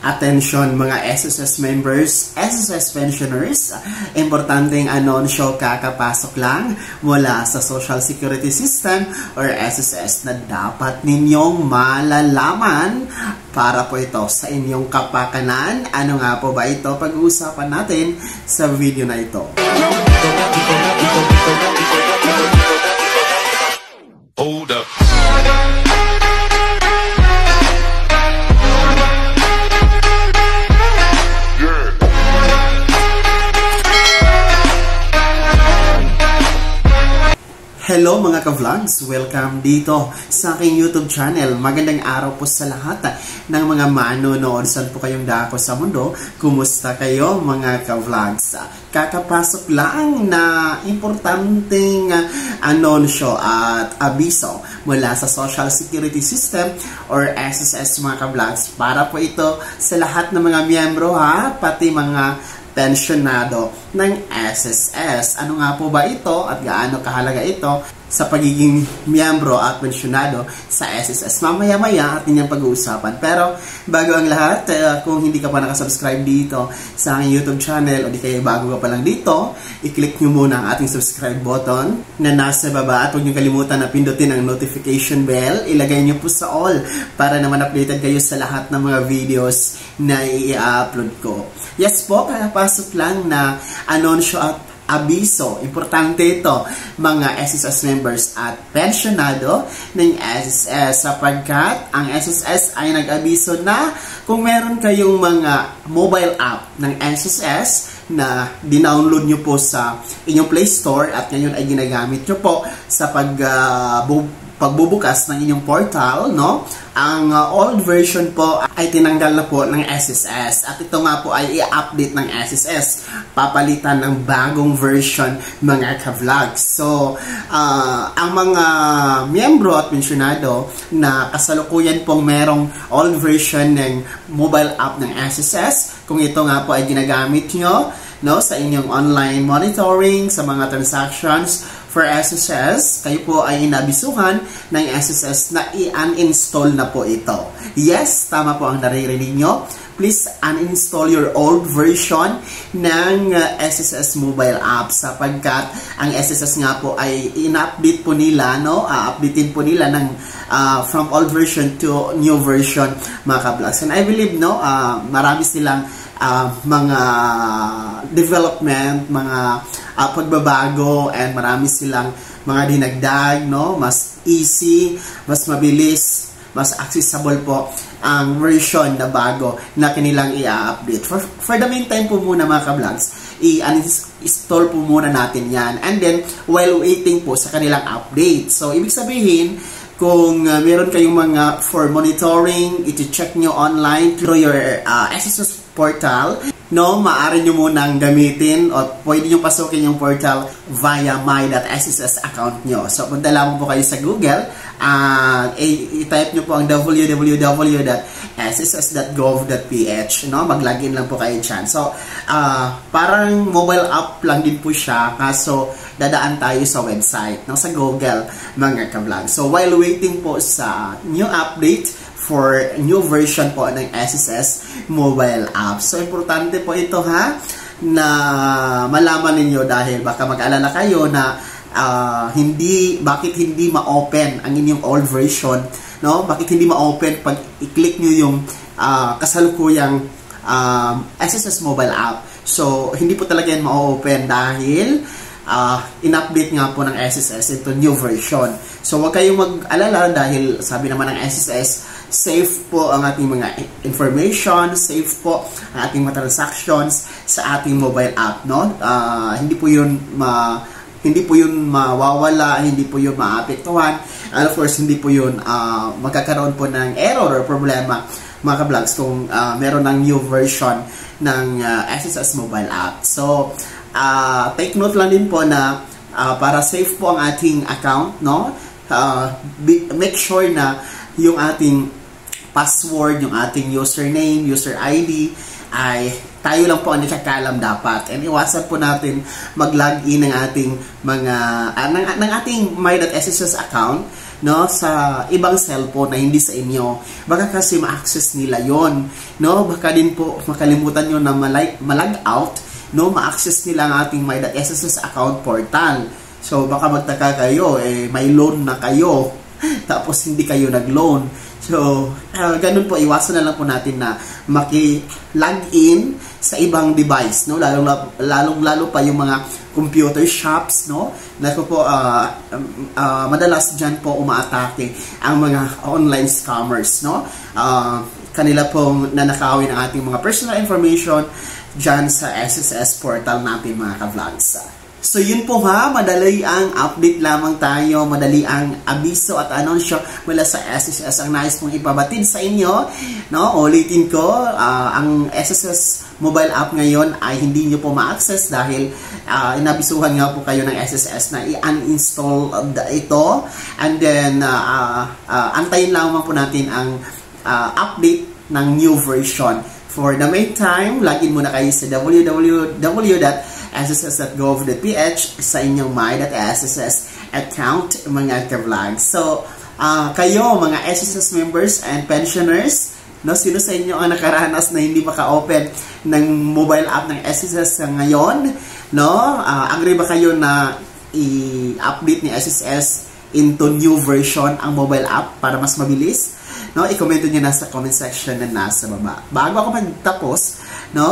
Attention mga SSS members, SSS pensioners, importanteng anunsyo kakapasok lang mula sa Social Security System or SSS na dapat ninyong malalaman para po ito sa inyong kapakanan. Ano nga po ba ito? Pag-uusapan natin sa video na ito. Hold up. Hello mga ka-vlogs! Welcome dito sa aking YouTube channel. Magandang araw po sa lahat ng mga manonood. Saan po kayong dako sa mundo? Kumusta kayo mga ka-vlogs? Kakapasok lang na importanteng anunsyo at abiso mula sa Social Security System or SSS mga ka-vlogs. Para po ito sa lahat ng mga miyembro pati mga pensionado ng SSS. Ano nga po ba ito at gaano kahalaga ito sa pagiging miyembro at pensionado sa SSS? Mamaya-maya at inyong pag-uusapan. Pero bago ang lahat, kung hindi ka pa nakasubscribe dito sa aking YouTube channel o di kaya bago ka pa lang dito, i-click nyo muna ang ating subscribe button na nasa baba at huwag nyo kalimutan na pindutin ang notification bell. Ilagay nyo po sa all para naman updated kayo sa lahat ng mga videos na i-upload ko. Yes po, kakapasok lang na anunsyo at abiso. Importante ito, mga SSS members at pensionado ng SSS sapagkat ang SSS ay nag-abiso na kung meron kayong mga mobile app ng SSS na dinownload nyo po sa inyong Play Store at ngayon ay ginagamit nyo po sa pagbubukas ng inyong portal, no? Ang old version po ay tinanggal na po ng SSS at ito nga po ay i-update ng SSS. Papalitan ng bagong version mga ka-vlogs. So, ang mga miyembro at pensionado na kasalukuyan pong merong old version ng mobile app ng SSS, kung ito nga po ay ginagamit nyo, no, sa inyong online monitoring, sa mga transactions for SSS, kayo po ay inabisuhan ng SSS na i-uninstall na po ito. Yes, tama po ang naririnig nyo. Please uninstall your old version ng SSS mobile app sapagkat ang SSS nga po ay in-update po nila, no? Updatein po nila ng from old version to new version mga ka-vlogs. And I believe, no, marami silang mga development, mga pagbabago, and marami silang mga dinagdag, no? Mas easy, mas mabilis, mas accessible po ang version na bago na kanilang i-update. For the meantime po muna mga ka-vlogs, i-install po muna natin yan. And then, while waiting po sa kanilang update. So, ibig sabihin, kung meron kayong mga for monitoring, iti-check nyo online through your SSS portal, no, maaari nyo munang gamitin o pwede nyo pasukin yung portal via my.sss account nyo. So, punta lang po kayo sa Google, i-type nyo po ang www.sss.gov.ph, no? Mag-login lang po kayo dyan. So, parang mobile app lang din po siya, kaso dadaan tayo sa website, no? Sa Google, mga ka-vlog. So, while waiting po sa new update for new version po ng SSS mobile app. So, importante po ito na malaman ninyo dahil baka mag-alala kayo na bakit hindi ma-open ang inyong old version, no? Bakit hindi ma-open pag i-click nyo yung kasalukuyang SSS mobile app. So, hindi po talaga yan ma-open dahil in-update nga po ng SSS into new version. So, huwag kayong mag-alala dahil sabi naman ng SSS, safe po ang ating mga information, safe po ang ating mga transactions sa ating mobile app, no? Hindi po yun mawawala, hindi po yun maapektuhan, and of course hindi po yun magkakaroon po ng error or problema mga ka-vlogs kung meron ng new version ng SSS mobile app. So, take note lang din po na para safe po ang ating account, no? Make sure na yung ating password, yung ating username, user ID ay tayo lang po ang nakakalam dapat. And iwasan po natin mag-login ng ating mga ng ating my.sss account no, sa ibang cellphone na hindi sa inyo. Baka kasi ma-access nila yon, no? Baka din po makalimutan nyo na malag out, no? Ma-access nila ang ating My.SSS account portal. So baka magtaka kayo, may loan na kayo tapos hindi kayo nag-loan. So, ganun po, iwasan na lang po natin na maki-login sa ibang device, no? Lalong-lalo pa yung mga computer shops, no? Naku po, madalas dyan po umaatake ang mga online scammers, no? Kanila pong nanakawin ang ating mga personal information dyan sa SSS portal natin, mga ka-vlogs. So yun po ha, madali ang update lamang tayo, madali ang abiso at anunsyo mula sa SSS ang nais pong ipabatid sa inyo, no? Ulitin ko, ang SSS mobile app ngayon ay hindi nyo po ma-access dahil inabisuhan nga po kayo ng SSS na i-uninstall ito, and then antayin lamang po natin ang update ng new version. For the meantime, login muna kayo sa www.sss.gov.ph sa inyong My.SSS account, mga ka-vlogs. So, kayo, mga SSS members and pensioners, no, sino sa inyo ang nakaranas na hindi maka-open ng mobile app ng SSS ngayon? No? Agree ba kayo na i-update ni SSS into new version ang mobile app para mas mabilis? No, i-comment niyo na sa comment section na nasa baba. Bago ako magtapos, no,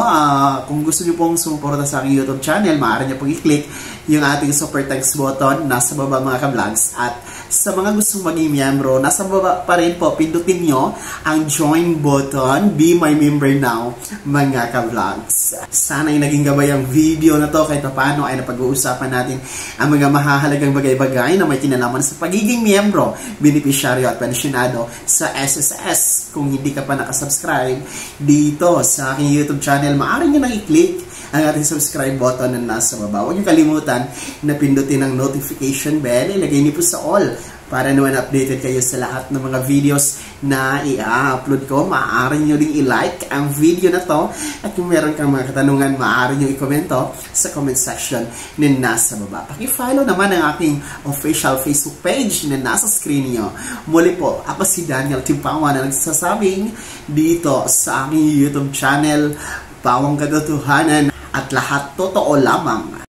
kung gusto niyo pong sumuporta sa aking YouTube channel, maaari niyo pong i-click yung ating super thanks button nasa baba, mga ka-vlogs. At sa mga gustong maging miyembro, nasa baba pa rin po, pindutin niyo ang join button, be my member now, mga ka-vlogs. Sana ay naging gabay ang video na to, kahit paano ay napag-uusapan natin ang mga mahahalagang bagay-bagay na may kinalaman sa pagiging miyembro, beneficiaryo at pensionado sa SSS. Kung hindi ka pa nakasubscribe dito sa aking YouTube channel, maaari nyo nang i-click ang ating subscribe button na nasa baba. Huwag nyo kalimutan na pindutin ang notification bell. Ilagay niyo po sa all para naman updated kayo sa lahat ng mga videos na i-upload ko. Maaari nyo ding i-like ang video na to, at kung meron kang mga katanungan, maaari nyo i-komento sa comment section na nasa baba. Paki-follow naman ang aking official Facebook page na nasa screen nyo. Muli po, ako si Daniel Timpawa na nagsasabing dito sa aking YouTube channel, Pawang Katotohanan at lahat totoo lamang.